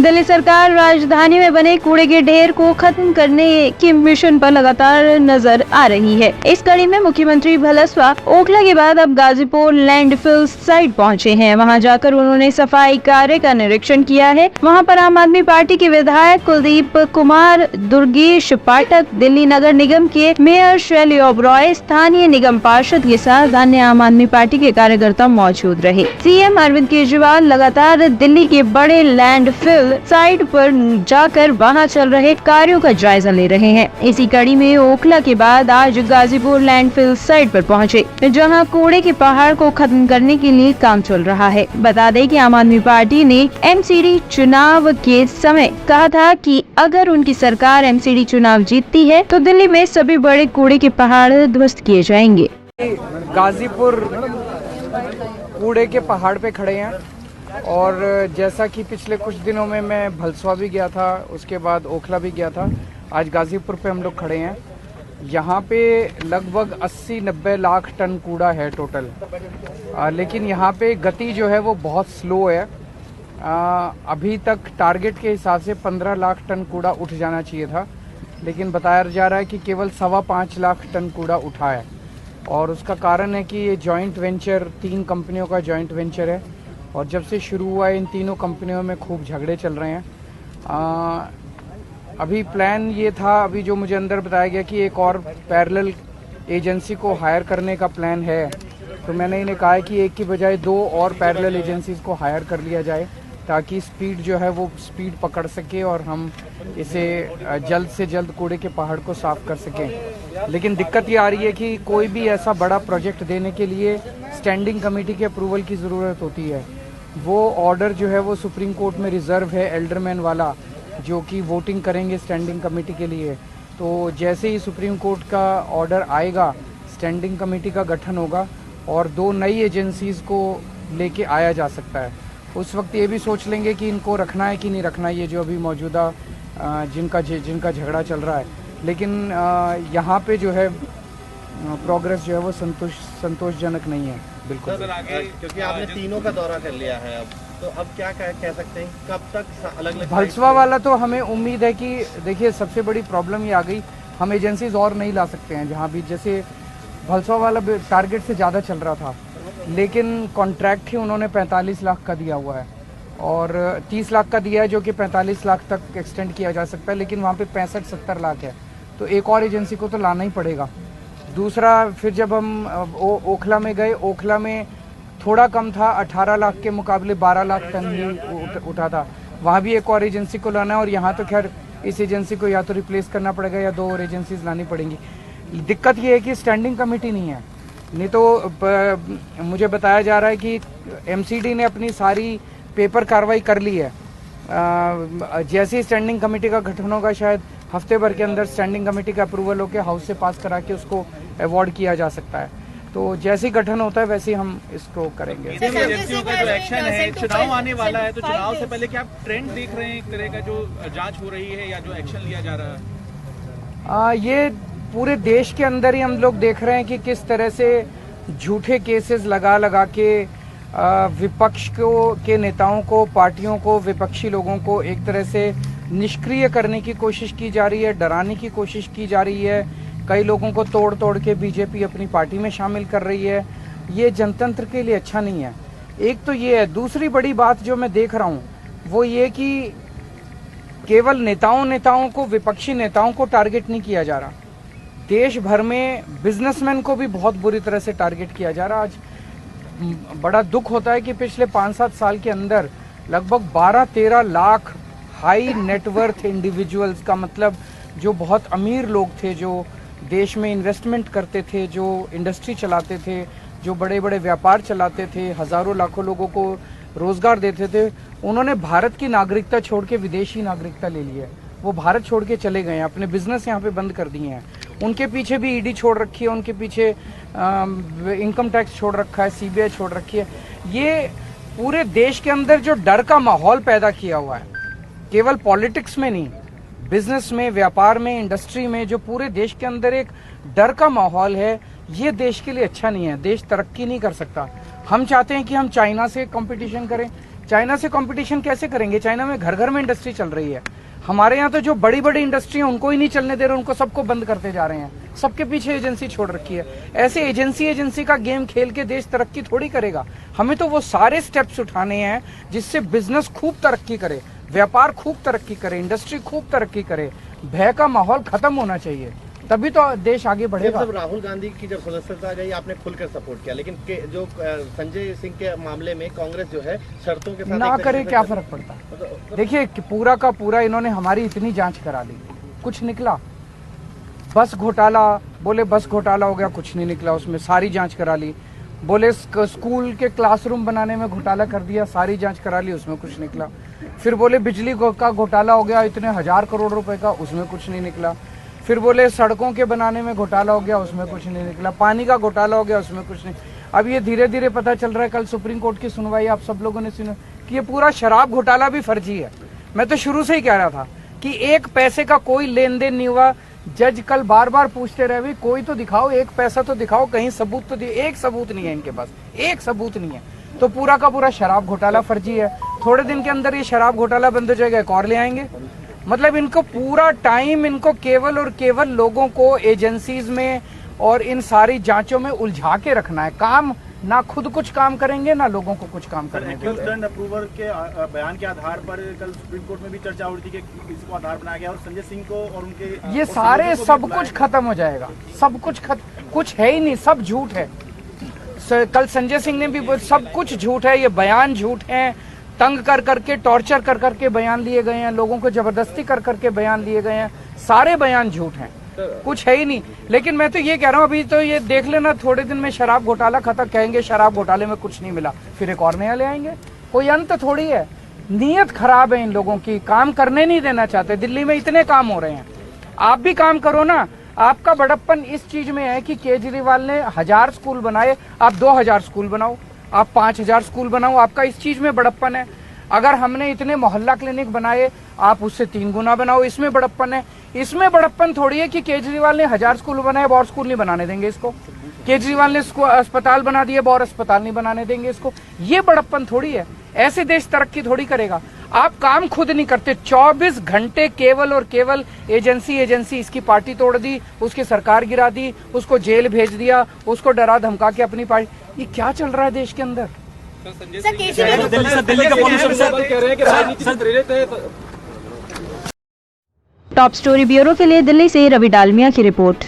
दिल्ली सरकार राजधानी में बने कूड़े के ढेर को खत्म करने के मिशन पर लगातार नजर आ रही है। इस कड़ी में मुख्यमंत्री भलसवा ओखला के बाद अब गाजीपुर लैंडफिल साइट पहुंचे हैं। वहां जाकर उन्होंने सफाई कार्य का निरीक्षण किया है। वहां पर आम आदमी पार्टी के विधायक कुलदीप कुमार, दुर्गेश पाठक, दिल्ली नगर निगम के मेयर शैली ओबरॉय, स्थानीय निगम पार्षद के साथ अन्य आम आदमी पार्टी के कार्यकर्ता मौजूद रहे। सीएम अरविंद केजरीवाल लगातार दिल्ली के बड़े लैंडफिल साइट पर जाकर वहां चल रहे कार्यों का जायजा ले रहे हैं। इसी कड़ी में ओखला के बाद आज गाजीपुर लैंडफिल साइट पर पहुंचे, जहां कूड़े के पहाड़ को खत्म करने के लिए काम चल रहा है। बता दें कि आम आदमी पार्टी ने एमसीडी चुनाव के समय कहा था कि अगर उनकी सरकार एमसीडी चुनाव जीतती है तो दिल्ली में सभी बड़े कूड़े के पहाड़ ध्वस्त किए जाएंगे। गाजीपुर कूड़े के पहाड़ पे खड़े हैं और जैसा कि पिछले कुछ दिनों में मैं भलसवा भी गया था, उसके बाद ओखला भी गया था, आज गाजीपुर पे हम लोग खड़े हैं। यहाँ पे लगभग 80-90 लाख टन कूड़ा है टोटल, लेकिन यहाँ पे गति जो है वो बहुत स्लो है। अभी तक टारगेट के हिसाब से 15 लाख टन कूड़ा उठ जाना चाहिए था, लेकिन बताया जा रहा है कि केवल 5.25 लाख टन कूड़ा उठा है। और उसका कारण है कि ये जॉइंट वेंचर 3 कंपनियों का जॉइंट वेंचर है और जब से शुरू हुआ है इन तीनों कंपनियों में खूब झगड़े चल रहे हैं। अभी प्लान ये था, अभी जो मुझे अंदर बताया गया कि एक और पैरेलल एजेंसी को हायर करने का प्लान है, तो मैंने इन्हें कहा है कि एक की बजाय 2 और पैरेलल एजेंसीज को हायर कर लिया जाए ताकि स्पीड जो है वो स्पीड पकड़ सके और हम इसे जल्द से जल्द कूड़े के पहाड़ को साफ कर सकें। लेकिन दिक्कत ये आ रही है कि कोई भी ऐसा बड़ा प्रोजेक्ट देने के लिए स्टैंडिंग कमेटी के अप्रूवल की ज़रूरत होती है। वो ऑर्डर जो है वो सुप्रीम कोर्ट में रिजर्व है, एल्डरमैन वाला, जो कि वोटिंग करेंगे स्टैंडिंग कमेटी के लिए। तो जैसे ही सुप्रीम कोर्ट का ऑर्डर आएगा, स्टैंडिंग कमेटी का गठन होगा और 2 नई एजेंसीज़ को लेके आया जा सकता है। उस वक्त ये भी सोच लेंगे कि इनको रखना है कि नहीं रखना, ये जो अभी मौजूदा जिनका झगड़ा चल रहा है। लेकिन यहाँ पे जो है प्रोग्रेस जो है वो संतोषजनक नहीं है बिल्कुल। सर आगे क्योंकि आपने तीनों का दौरा कर लिया है अब, तो अब क्या कह सकते हैं, कब तक अलग-अलग? भलसवा वाला तो हमें उम्मीद है कि देखिए सबसे बड़ी प्रॉब्लम ये आ गई, हम एजेंसीज और नहीं ला सकते हैं जहाँ भी। जैसे भलसवा वाला टारगेट से ज़्यादा चल रहा था, लेकिन कॉन्ट्रैक्ट ही उन्होंने 45 लाख का दिया हुआ है और 30 लाख का दिया है जो कि 45 लाख तक एक्सटेंड किया जा सकता है, लेकिन वहाँ पे 65-70 लाख है, तो एक और एजेंसी को तो लाना ही पड़ेगा। दूसरा, फिर जब हम ओखला में गए, ओखला में थोड़ा कम था, 18 लाख के मुकाबले 12 लाख टन ही उठा था, वहाँ भी एक और एजेंसी को लाना है। और यहाँ तो खैर इस एजेंसी को या तो रिप्लेस करना पड़ेगा या 2 और एजेंसीज लानी पड़ेंगी। दिक्कत ये है कि स्टैंडिंग कमेटी नहीं है, नहीं तो मुझे बताया जा रहा है कि एमसीडी ने अपनी सारी पेपर कार्रवाई कर ली है। जैसे ही स्टैंडिंग कमेटी का गठन होगा, शायद हफ्ते भर के अंदर स्टैंडिंग कमेटी का अप्रूवल होकर हाउस से पास करा के उसको अवार्ड किया जा सकता है। तो जैसे ही गठन होता है वैसे ही हम इसको करेंगे। एजेंसियों का जो एक्शन है, चुनाव आने वाला है, तो चुनाव से पहले क्या आप ट्रेंड देख रहे हैं एक तरह का जो जांच हो रही है या जो एक्शन लिया जा रहा है? ये पूरे देश के अंदर ही हम लोग देख रहे हैं कि किस तरह से झूठे केसेस लगा के विपक्ष के नेताओं को, पार्टियों को, विपक्षी लोगों को एक तरह से निष्क्रिय करने की कोशिश की जा रही है, डराने की कोशिश की जा रही है। कई लोगों को तोड़ के बीजेपी अपनी पार्टी में शामिल कर रही है। ये जनतंत्र के लिए अच्छा नहीं है। एक तो ये है। दूसरी बड़ी बात जो मैं देख रहा हूँ वो ये कि केवल नेताओं को, विपक्षी नेताओं को टारगेट नहीं किया जा रहा, देश भर में बिजनेसमैन को भी बहुत बुरी तरह से टारगेट किया जा रहा। आज बड़ा दुख होता है कि पिछले 5-7 साल के अंदर लगभग 12-13 लाख हाई नेटवर्थ इंडिविजुअल्स, का मतलब जो बहुत अमीर लोग थे, जो देश में इन्वेस्टमेंट करते थे, जो इंडस्ट्री चलाते थे, जो बड़े बड़े व्यापार चलाते थे, हज़ारों लाखों लोगों को रोज़गार देते थे, उन्होंने भारत की नागरिकता छोड़ के विदेशी नागरिकता ले ली है। वो भारत छोड़ के चले गए हैं, अपने बिजनेस यहाँ पे बंद कर दिए हैं। उनके पीछे भी ईडी छोड़ रखी है, उनके पीछे इनकम टैक्स छोड़ रखा है, सीबीआई छोड़ रखी है। ये पूरे देश के अंदर जो डर का माहौल पैदा किया हुआ है, केवल पॉलिटिक्स में नहीं, बिजनेस में, व्यापार में, इंडस्ट्री में, जो पूरे देश के अंदर एक डर का माहौल है, ये देश के लिए अच्छा नहीं है। देश तरक्की नहीं कर सकता। हम चाहते हैं कि हम चाइना से कंपटीशन करें, चाइना से कंपटीशन कैसे करेंगे? चाइना में घर घर में इंडस्ट्री चल रही है। हमारे यहाँ तो जो बड़ी बड़ी इंडस्ट्री है उनको ही नहीं चलने दे रहे, उनको सबको बंद करते जा रहे हैं। सबके पीछे एजेंसी छोड़ रखी है। ऐसे एजेंसी का गेम खेल के देश तरक्की थोड़ी करेगा। हमें तो वो सारे स्टेप्स उठाने हैं जिससे बिजनेस खूब तरक्की करे, व्यापार खूब तरक्की करे, इंडस्ट्री खूब तरक्की करे। भय का माहौल खत्म होना चाहिए, तभी तो देश आगे बढ़ेगा। जब राहुल गांधी की जब सदस्यता गई आपने खुलकर सपोर्ट किया, लेकिन जो संजय सिंह के मामले में कांग्रेस जो है शर्तों के साथ ना करे क्या फर्क पड़ता? देखिए पूरा का पूरा इन्होंने हमारी इतनी जांच करा ली, कुछ निकला? बस घोटाला बोले, बस घोटाला हो गया, कुछ नहीं निकला उसमें, सारी जांच करा ली। बोले स्कूल के क्लासरूम बनाने में घोटाला कर दिया, सारी जांच करा ली, उसमें कुछ निकला। फिर बोले बिजली का घोटाला हो गया इतने 1000 करोड़ रुपए का, उसमें कुछ नहीं निकला। फिर बोले सड़कों के बनाने में घोटाला हो गया, उसमें कुछ नहीं निकला। पानी का घोटाला हो गया, उसमें कुछ नहीं। अब ये धीरे धीरे पता चल रहा है, कल सुप्रीम कोर्ट की सुनवाई आप सब लोगों ने सुना कि ये पूरा शराब घोटाला भी फर्जी है। मैं तो शुरू से ही कह रहा था कि एक पैसे का कोई लेन देन नहीं हुआ। जज कल बार बार पूछते रहे, भाई कोई तो दिखाओ, एक पैसा तो दिखाओ, कहीं सबूत तो एक सबूत नहीं है इनके पास, एक सबूत नहीं है। तो पूरा का पूरा शराब घोटाला फर्जी है। थोड़े दिन के अंदर ये शराब घोटाला बंद हो जाएगा, एक और ले आएंगे। मतलब इनको पूरा टाइम इनको केवल और केवल लोगों को एजेंसीज में और इन सारी जांचों में उलझा के रखना है। काम ना खुद कुछ काम करेंगे ना लोगों को कुछ काम करने देंगे। अप्रूवल के बयान के आधार पर कल सुप्रीम कोर्ट में भी चर्चा हो रही थी कि इसको आधार बनाया गया और संजय सिंह को और उनके ये सारे सब कुछ खत्म हो जाएगा, सब कुछ कुछ है ही नहीं, सब झूठ है। कल संजय सिंह ने भी सब कुछ झूठ है, ये बयान झूठ है। तंग कर करके, टॉर्चर कर करके बयान लिए गए हैं, लोगों को जबरदस्ती कर करके बयान लिए गए हैं, सारे बयान झूठ हैं, कुछ है ही नहीं। लेकिन मैं तो ये कह रहा हूँ, अभी तो ये देख लेना, थोड़े दिन में शराब घोटाला खत्म, कहेंगे शराब घोटाले में कुछ नहीं मिला, फिर एक और नया ले आएंगे। कोई अंत थोड़ी है। नीयत खराब है इन लोगों की, काम करने नहीं देना चाहते। दिल्ली में इतने काम हो रहे हैं, आप भी काम करो ना। आपका बड़प्पन इस चीज में है कि केजरीवाल ने 1000 स्कूल बनाए, आप 2000 स्कूल बनाओ, आप 5000 स्कूल बनाओ, आपका इस चीज में बड़प्पन है। अगर हमने इतने मोहल्ला क्लिनिक बनाए, आप उससे 3 गुना बनाओ, इसमें बड़प्पन है। इसमें बड़प्पन थोड़ी है कि केजरीवाल ने 1000 स्कूल बनाए, अब और स्कूल नहीं बनाने देंगे इसको। केजरीवाल ने अस्पताल बना दिए, अब और अस्पताल नहीं बनाने देंगे इसको। ये बड़प्पन थोड़ी है। ऐसे देश तरक्की थोड़ी करेगा। आप काम खुद नहीं करते, 24 घंटे केवल और केवल एजेंसी इसकी पार्टी तोड़ दी, उसकी सरकार गिरा दी, उसको जेल भेज दिया, उसको डरा धमका के अपनी पार्टी। ये क्या चल रहा है देश के अंदर? दिल्ली का पॉल्यूशन कह रहे हैं कि राजनीति से प्रेरित है। टॉप स्टोरी ब्यूरो के लिए दिल्ली से रवि डालमिया की रिपोर्ट।